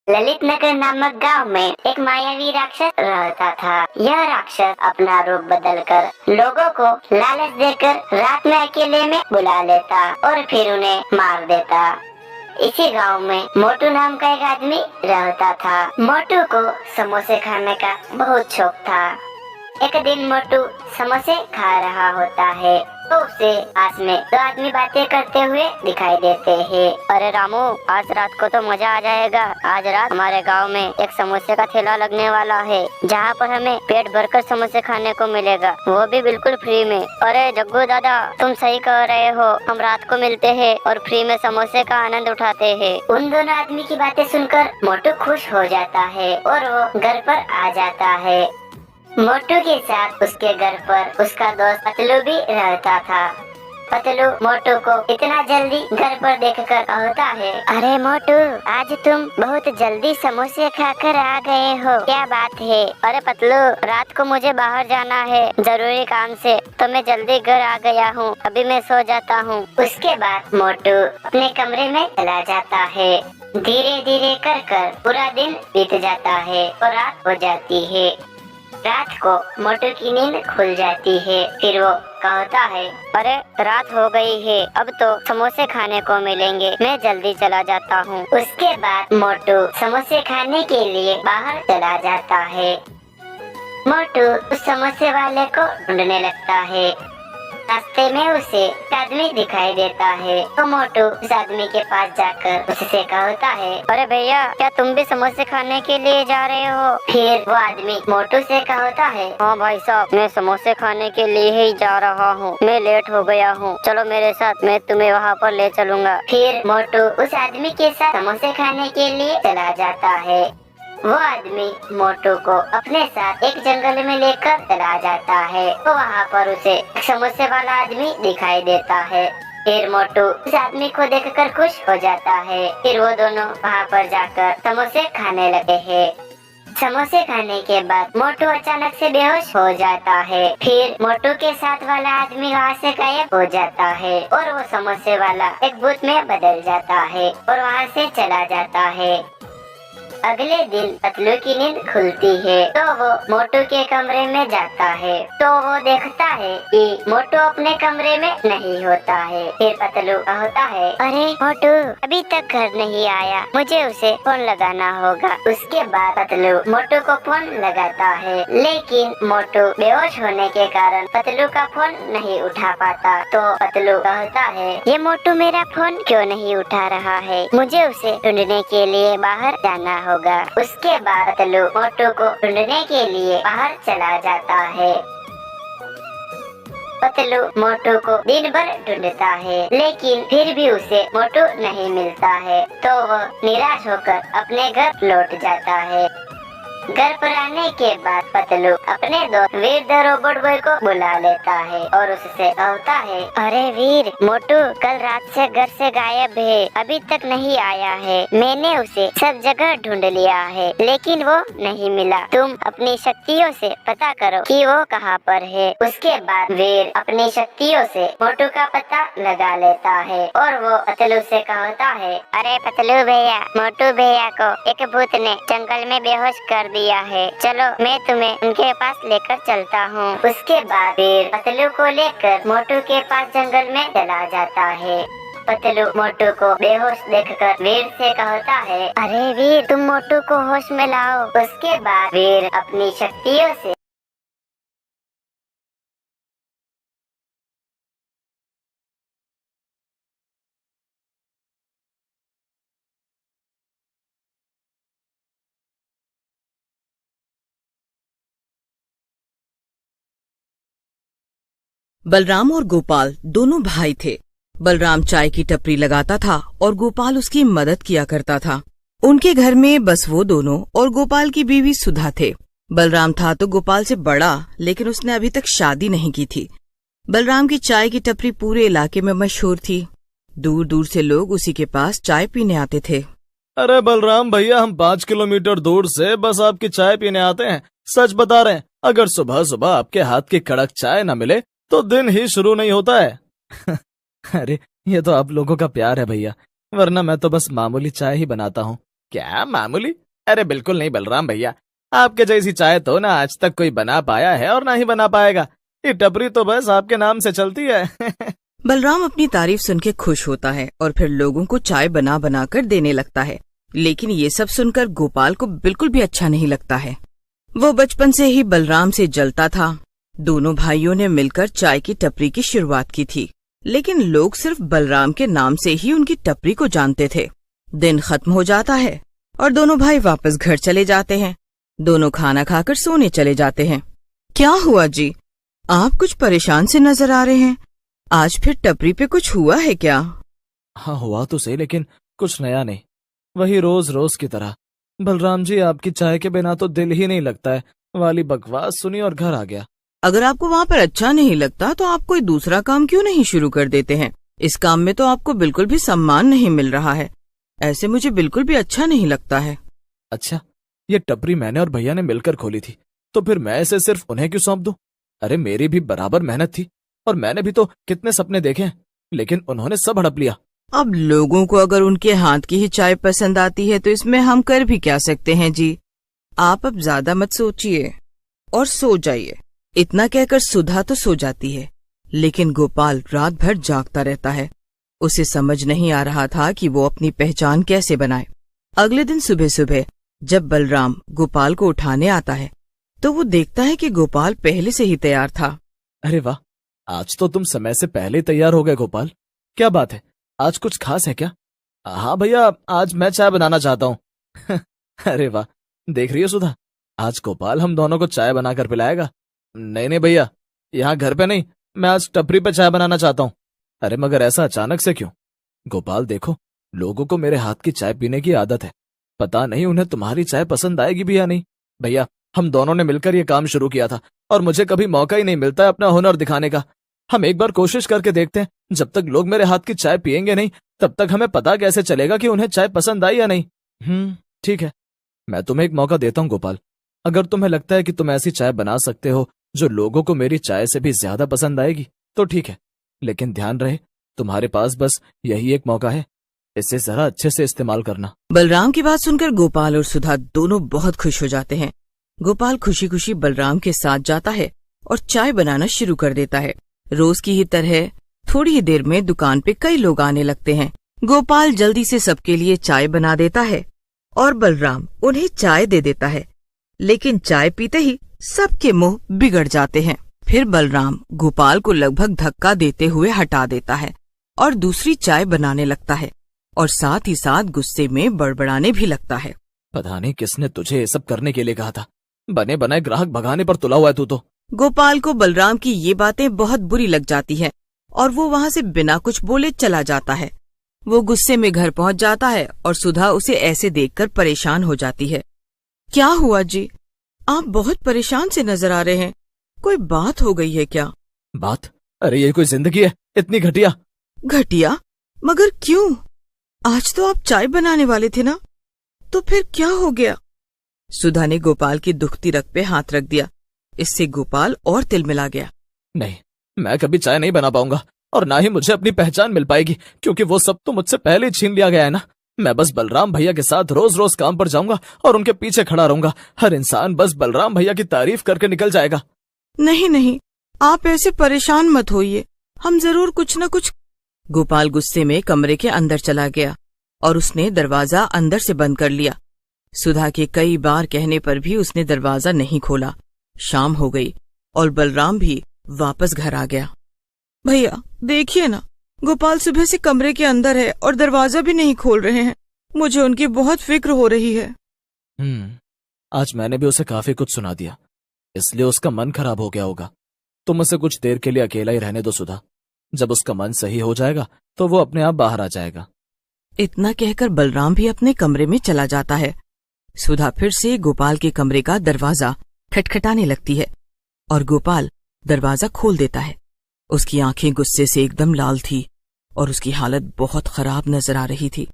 ललित नगर नामक गांव में एक मायावी राक्षस रहता था। यह राक्षस अपना रूप बदलकर लोगों को लालच देकर रात में अकेले में बुला लेता और फिर उन्हें मार देता। इसी गांव में मोटू नाम का एक आदमी रहता था। मोटू को समोसे खाने का बहुत शौक था। एक दिन मोटू समोसे खा रहा होता है तो उसे पास में दो आदमी बातें करते हुए दिखाई देते हैं। अरे रामू, आज रात को तो मजा आ जाएगा। आज रात हमारे गांव में एक समोसे का ठेला लगने वाला है, जहां पर हमें पेट भरकर समोसे खाने को मिलेगा, वो भी बिल्कुल फ्री में। अरे जग्गू दादा, तुम सही कह रहे हो, हम रात को मिलते हैं और फ्री में समोसे का आनंद उठाते हैं। उन दोनों आदमी की बातें सुनकर मोटू खुश हो जाता है और वो घर पर आ जाता है। मोटू के साथ उसके घर पर उसका दोस्त पतलू भी रहता था। पतलू मोटू को इतना जल्दी घर पर देखकर कहता है, अरे मोटू, आज तुम बहुत जल्दी समोसे खाकर आ गए हो, क्या बात है? अरे पतलू, रात को मुझे बाहर जाना है जरूरी काम से, तो मैं जल्दी घर आ गया हूँ, अभी मैं सो जाता हूँ। उसके बाद मोटू अपने कमरे में चला जाता है। धीरे धीरे कर कर पूरा दिन बीत जाता है और रात हो जाती है। रात को मोटू की नींद खुल जाती है। फिर वो कहता है, अरे रात हो गई है, अब तो समोसे खाने को मिलेंगे, मैं जल्दी चला जाता हूँ। उसके बाद मोटू समोसे खाने के लिए बाहर चला जाता है। मोटू उस समोसे वाले को ढूंढने लगता है। रास्ते में उसे एक आदमी दिखाई देता है तो मोटू उस आदमी के पास जाकर उससे कहता है, अरे भैया, क्या तुम भी समोसे खाने के लिए जा रहे हो? फिर वो आदमी मोटू से कहता है, हाँ भाई साहब, मैं समोसे खाने के लिए ही जा रहा हूँ, मैं लेट हो गया हूँ, चलो मेरे साथ, मैं तुम्हें वहाँ पर ले चलूँगा। फिर मोटू उस आदमी के साथ समोसे खाने के लिए चला जाता है। वो आदमी मोटू को अपने साथ एक जंगल में लेकर चला जाता है तो वहाँ पर उसे समोसे वाला आदमी दिखाई देता है। फिर मोटू उस आदमी को देखकर खुश हो जाता है। फिर वो दोनों वहाँ पर जाकर समोसे खाने लगे हैं। समोसे खाने के बाद मोटू अचानक से बेहोश हो जाता है। फिर मोटू के साथ वाला आदमी वहाँ से गायब हो जाता है और वो समोसे वाला एक भूत में बदल जाता है और वहाँ से चला जाता है। अगले दिन पतलू की नींद खुलती है तो वो मोटू के कमरे में जाता है तो वो देखता है कि मोटू अपने कमरे में नहीं होता है। फिर पतलू कहता है, अरे मोटू अभी तक घर नहीं आया, मुझे उसे फोन लगाना होगा। उसके बाद पतलू मोटू को फोन लगाता है, लेकिन मोटू बेहोश होने के कारण पतलू का फोन नहीं उठा पाता। तो पतलू कहता है, ये मोटू मेरा फोन क्यों नहीं उठा रहा है, मुझे उसे ढूंढने के लिए बाहर जाना होगा। उसके बाद पतलू मोटू को ढूंढने के लिए बाहर चला जाता है। पतलू मोटू को दिन भर ढूंढता है, लेकिन फिर भी उसे मोटू नहीं मिलता है तो वो निराश होकर अपने घर लौट जाता है। घर पर आने के बाद पतलू अपने दोस्त वीर द रोबोट बॉय को बुला लेता है और उससे कहता है, अरे वीर, मोटू कल रात से घर से गायब है, अभी तक नहीं आया है। मैंने उसे सब जगह ढूंढ लिया है, लेकिन वो नहीं मिला। तुम अपनी शक्तियों से पता करो कि वो कहाँ पर है। उसके बाद वीर अपनी शक्तियों से मोटू का पता लगा लेता है और वो पतलू से कहता है, अरे पतलू भैया, मोटू भैया को एक भूत ने जंगल में बेहोश कर दिया है, चलो मैं तुम्हें उनके पास लेकर चलता हूँ। उसके बाद वीर पतलू को लेकर मोटू के पास जंगल में चला जाता है। पतलू मोटू को बेहोश देखकर वीर से कहता है, अरे वीर, तुम मोटू को होश में लाओ। उसके बाद वीर अपनी शक्तियों से बलराम और गोपाल दोनों भाई थे। बलराम चाय की टपरी लगाता था और गोपाल उसकी मदद किया करता था। उनके घर में बस वो दोनों और गोपाल की बीवी सुधा थे। बलराम था तो गोपाल से बड़ा, लेकिन उसने अभी तक शादी नहीं की थी। बलराम की चाय की टपरी पूरे इलाके में मशहूर थी। दूर दूर से लोग उसी के पास चाय पीने आते थे। अरे बलराम भैया, हम 5 किलोमीटर दूर से बस आपकी चाय पीने आते हैं। सच बता रहे हैं, अगर सुबह सुबह आपके हाथ की कड़क चाय न मिले तो दिन ही शुरू नहीं होता है। अरे ये तो आप लोगों का प्यार है भैया, वरना मैं तो बस मामूली चाय ही बनाता हूँ। क्या मामूली? अरे बिल्कुल नहीं बलराम भैया, आपके जैसी चाय तो ना आज तक कोई बना पाया है और ना ही बना पाएगा। ये टपरी तो बस आपके नाम से चलती है। बलराम अपनी तारीफ सुन के खुश होता है और फिर लोगों को चाय बना बना कर देने लगता है। लेकिन ये सब सुनकर गोपाल को बिल्कुल भी अच्छा नहीं लगता है। वो बचपन से ही बलराम से जलता था। दोनों भाइयों ने मिलकर चाय की टपरी की शुरुआत की थी, लेकिन लोग सिर्फ बलराम के नाम से ही उनकी टपरी को जानते थे। दिन खत्म हो जाता है और दोनों भाई वापस घर चले जाते हैं। दोनों खाना खाकर सोने चले जाते हैं। क्या हुआ जी, आप कुछ परेशान से नजर आ रहे हैं। आज फिर टपरी पे कुछ हुआ है क्या? हाँ हुआ तो सही, लेकिन कुछ नया नहीं, वही रोज रोज की तरह। बलराम जी, आपकी चाय के बिना तो दिल ही नहीं लगता है वाली बकवास सुनी और घर आ गया। अगर आपको वहाँ पर अच्छा नहीं लगता तो आप कोई दूसरा काम क्यों नहीं शुरू कर देते हैं? इस काम में तो आपको बिल्कुल भी सम्मान नहीं मिल रहा है। ऐसे मुझे बिल्कुल भी अच्छा नहीं लगता है। अच्छा, ये टपरी मैंने और भैया ने मिलकर खोली थी, तो फिर मैं इसे सिर्फ उन्हें क्यों सौंप दूं? अरे मेरी भी बराबर मेहनत थी और मैंने भी तो कितने सपने देखे हैं, लेकिन उन्होंने सब हड़प लिया। अब लोगों को अगर उनके हाथ की ही चाय पसंद आती है तो इसमें हम कर भी क्या सकते हैं जी। आप अब ज्यादा मत सोचिए और सो जाइए। इतना कहकर सुधा तो सो जाती है, लेकिन गोपाल रात भर जागता रहता है। उसे समझ नहीं आ रहा था कि वो अपनी पहचान कैसे बनाए। अगले दिन सुबह सुबह जब बलराम गोपाल को उठाने आता है तो वो देखता है कि गोपाल पहले से ही तैयार था। अरे वाह, आज तो तुम समय से पहले तैयार हो गए गोपाल। क्या बात है, आज कुछ खास है क्या? हाँ भैया, आज मैं चाय बनाना चाहता हूँ। अरे वाह, देख रही हो सुधा, आज गोपाल हम दोनों को चाय बनाकर पिलाएगा। नहीं नहीं भैया, यहाँ घर पे नहीं, मैं आज टपरी पे चाय बनाना चाहता हूँ। अरे मगर ऐसा अचानक से क्यों? गोपाल देखो, लोगों को मेरे हाथ की चाय पीने की आदत है, पता नहीं उन्हें तुम्हारी चाय पसंद आएगी भी या नहीं। भैया, हम दोनों ने मिलकर ये काम शुरू किया था और मुझे कभी मौका ही नहीं मिलता है अपना हुनर दिखाने का। हम एक बार कोशिश करके देखते हैं। जब तक लोग मेरे हाथ की चाय पियेंगे नहीं, तब तक हमें पता कैसे चलेगा कि उन्हें चाय पसंद आई या नहीं। ठीक है, मैं तुम्हें एक मौका देता हूँ गोपाल। अगर तुम्हें लगता है कि तुम ऐसी चाय बना सकते हो जो लोगों को मेरी चाय से भी ज्यादा पसंद आएगी तो ठीक है, लेकिन ध्यान रहे तुम्हारे पास बस यही एक मौका है, इसे जरा अच्छे से इस्तेमाल करना। बलराम की बात सुनकर गोपाल और सुधा दोनों बहुत खुश हो जाते हैं। गोपाल खुशी खुशी बलराम के साथ जाता है और चाय बनाना शुरू कर देता है। रोज की ही तरह थोड़ी ही देर में दुकान पे कई लोग आने लगते हैं। गोपाल जल्दी से सबके लिए चाय बना देता है और बलराम उन्हें चाय दे देता है, लेकिन चाय पीते ही सबके मुंह बिगड़ जाते हैं। फिर बलराम गोपाल को लगभग धक्का देते हुए हटा देता है और दूसरी चाय बनाने लगता है और साथ ही साथ गुस्से में बड़बड़ाने भी लगता है। पता नहीं किसने तुझे ये सब करने के लिए कहा था, बने बनाए ग्राहक भगाने पर तुला हुआ है तू तो। गोपाल को बलराम की ये बातें बहुत बुरी लग जाती हैं और वो वहाँ से बिना कुछ बोले चला जाता है। वो गुस्से में घर पहुँच जाता है और सुधा उसे ऐसे देखकर परेशान हो जाती है। क्या हुआ जी, आप बहुत परेशान से नजर आ रहे हैं, कोई बात हो गई है क्या? बात? अरे ये कोई जिंदगी है इतनी घटिया? घटिया? मगर क्यों? आज तो आप चाय बनाने वाले थे ना, तो फिर क्या हो गया? सुधा ने गोपाल की दुखती रग पे हाथ रख दिया। इससे गोपाल और तिलमिला गया। नहीं, मैं कभी चाय नहीं बना पाऊंगा और ना ही मुझे अपनी पहचान मिल पाएगी, क्योंकि वो सब तो मुझसे पहले छीन लिया गया है ना। मैं बस बलराम भैया के साथ रोज रोज काम पर जाऊंगा और उनके पीछे खड़ा रहूंगा। हर इंसान बस बलराम भैया की तारीफ करके निकल जाएगा। नहीं नहीं, आप ऐसे परेशान मत होइए, हम जरूर कुछ न कुछ। गोपाल गुस्से में कमरे के अंदर चला गया और उसने दरवाजा अंदर से बंद कर लिया। सुधा के कई बार कहने पर भी उसने दरवाजा नहीं खोला। शाम हो गई और बलराम भी वापस घर आ गया। भैया देखिए ना, गोपाल सुबह से कमरे के अंदर है और दरवाजा भी नहीं खोल रहे हैं। मुझे उनकी बहुत फिक्र हो रही है। आज मैंने भी उसे काफी कुछ सुना दिया, इसलिए उसका मन खराब हो गया होगा। तुम उसे कुछ देर के लिए अकेला ही रहने दो सुधा, जब उसका मन सही हो जाएगा तो वो अपने आप बाहर आ जाएगा। इतना कहकर बलराम भी अपने कमरे में चला जाता है। सुधा फिर से गोपाल के कमरे का दरवाजा खटखटाने लगती है और गोपाल दरवाजा खोल देता है। उसकी आंखें गुस्से से एकदम लाल थी और उसकी हालत बहुत खराब नजर आ रही थी।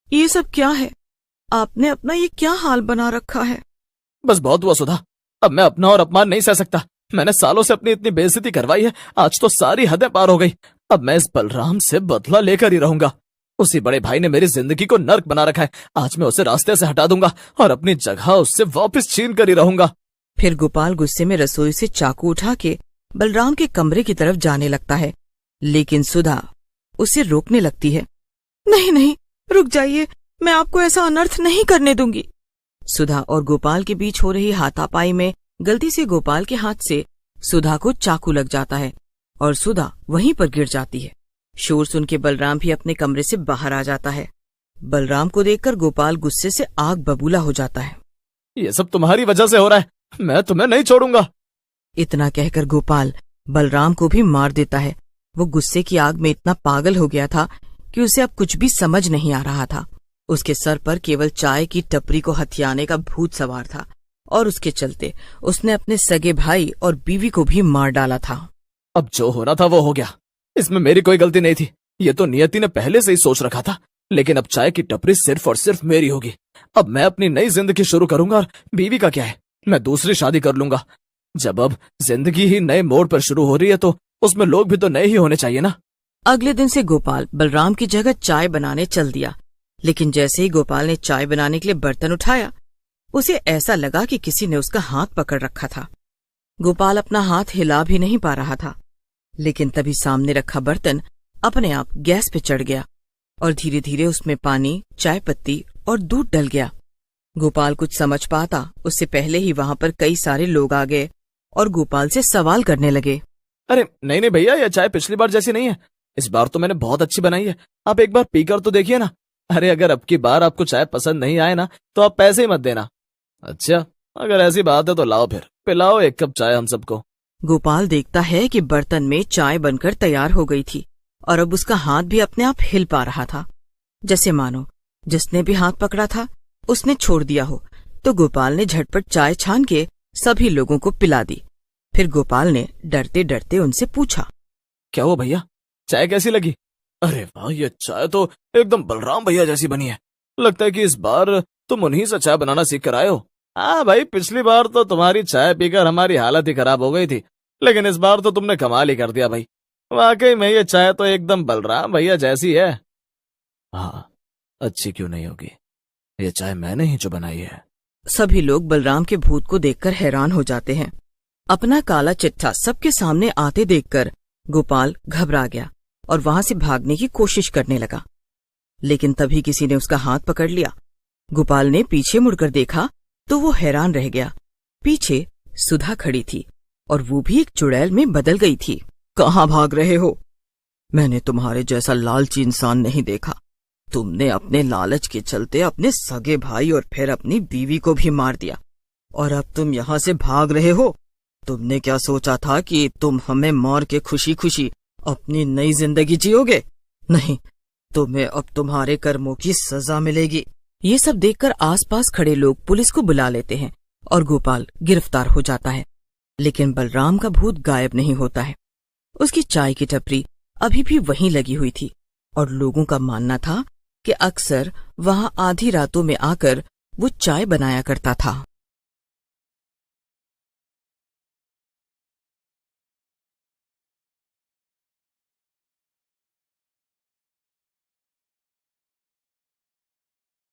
ये सब क्या है? आपने अपना ये क्या हाल बना रखा है? बस बहुत हुआ सुधा, अब मैं अपना और अपमान नहीं सह सकता। मैंने सालों से अपनी इतनी बेइज्जती करवाई है, आज तो सारी हदें पार हो गई। अब मैं इस बलराम से बदला लेकर ही रहूंगा। उसी बड़े भाई ने मेरी जिंदगी को नर्क बना रखा है। आज मैं उसे रास्ते से हटा दूंगा और अपनी जगह उससे वापस छीन कर ही रहूंगा। फिर गोपाल गुस्से में रसोई से चाकू उठा के बलराम के कमरे की तरफ जाने लगता है, लेकिन सुधा उसे रोकने लगती है। नहीं नहीं, रुक जाइए, मैं आपको ऐसा अनर्थ नहीं करने दूंगी। सुधा और गोपाल के बीच हो रही हाथापाई में गलती से गोपाल के हाथ से सुधा को चाकू लग जाता है और सुधा वहीं पर गिर जाती है। शोर सुन के बलराम भी अपने कमरे से बाहर आ जाता है। बलराम को देखकर गोपाल गुस्से से आग बबूला हो जाता है। ये सब तुम्हारी वजह से हो रहा है, मैं तुम्हें नहीं छोड़ूंगा। इतना कहकर गोपाल बलराम को भी मार देता है। वो गुस्से की आग में इतना पागल हो गया था कि उसे अब कुछ भी समझ नहीं आ रहा था। उसके सर पर केवल चाय की टपरी को हथियाने का भूत सवार था और उसके चलते उसने अपने सगे भाई और बीवी को भी मार डाला था। अब जो होना था वो हो गया, इसमें मेरी कोई गलती नहीं थी। ये तो नियति ने पहले से ही सोच रखा था। लेकिन अब चाय की टपरी सिर्फ और सिर्फ मेरी होगी। अब मैं अपनी नई जिंदगी शुरू करूंगा और बीवी का क्या है, मैं दूसरी शादी कर लूंगा। जब अब जिंदगी ही नए मोड़ पर शुरू हो रही है तो उसमें लोग भी तो नए ही होने चाहिए ना। अगले दिन से गोपाल बलराम की जगह चाय बनाने चल दिया, लेकिन जैसे ही गोपाल ने चाय बनाने के लिए बर्तन उठाया, उसे ऐसा लगा कि किसी ने उसका हाथ पकड़ रखा था। गोपाल अपना हाथ हिला भी नहीं पा रहा था, लेकिन तभी सामने रखा बर्तन अपने आप गैस पे चढ़ गया और धीरे धीरे उसमें पानी, चाय पत्ती और दूध डल गया। गोपाल कुछ समझ पाता उससे पहले ही वहां पर कई सारे लोग आ गए और गोपाल से सवाल करने लगे। अरे नहीं नहीं भैया, यह चाय पिछली बार जैसी नहीं है। इस बार तो मैंने बहुत अच्छी बनाई है, आप एक बार पीकर तो देखिए ना। अरे अगर अब की बार आपको चाय पसंद नहीं आए ना तो आप पैसे ही मत देना। अच्छा, अगर ऐसी बात है तो लाओ, फिर पिलाओ एक कप चाय हम सबको। गोपाल देखता है कि बर्तन में चाय बनकर तैयार हो गई थी और अब उसका हाथ भी अपने आप हिल पा रहा था, जैसे मानो जिसने भी हाथ पकड़ा था उसने छोड़ दिया हो। तो गोपाल ने झटपट चाय छान के सभी लोगों को पिला दी। फिर गोपाल ने डरते डरते उनसे पूछा, क्या हुआ भैया, चाय कैसी लगी? अरे वाह, ये चाय तो एकदम बलराम भैया जैसी बनी है। लगता है कि इस बार तुम उन्हीं से चाय बनाना सीख कर आए हो। हाँ भाई, पिछली बार तो तुम्हारी चाय पीकर हमारी हालत ही खराब हो गई थी, लेकिन इस बार तो तुमने कमाल ही कर दिया भाई। वाकई में ये चाय तो एकदम बलराम भैया जैसी है। हाँ, अच्छी क्यों नहीं होगी, ये चाय मैंने ही जो बनाई है। सभी लोग बलराम के भूत को देखकर हैरान हो जाते हैं। अपना काला चिट्ठा सबके सामने आते देखकर गोपाल घबरा गया और वहां से भागने की कोशिश करने लगा, लेकिन तभी किसी ने उसका हाथ पकड़ लिया। गोपाल ने पीछे मुड़कर देखा तो वो हैरान रह गया। पीछे सुधा खड़ी थी और वो भी एक चुड़ैल में बदल गई थी। कहाँ भाग रहे हो? मैंने तुम्हारे जैसा लालची इंसान नहीं देखा। तुमने अपने लालच के चलते अपने सगे भाई और फिर अपनी बीवी को भी मार दिया और अब तुम यहाँ से भाग रहे हो। तुमने क्या सोचा था कि तुम हमें मार के खुशी खुशी अपनी नई जिंदगी जियोगे? नहीं, तुम्हें अब तुम्हारे कर्मों की सजा मिलेगी। ये सब देखकर आसपास खड़े लोग पुलिस को बुला लेते हैं और गोपाल गिरफ्तार हो जाता है, लेकिन बलराम का भूत गायब नहीं होता है। उसकी चाय की टपरी अभी भी वहीं लगी हुई थी और लोगों का मानना था कि अक्सर वहां आधी रातों में आकर वो चाय बनाया करता था।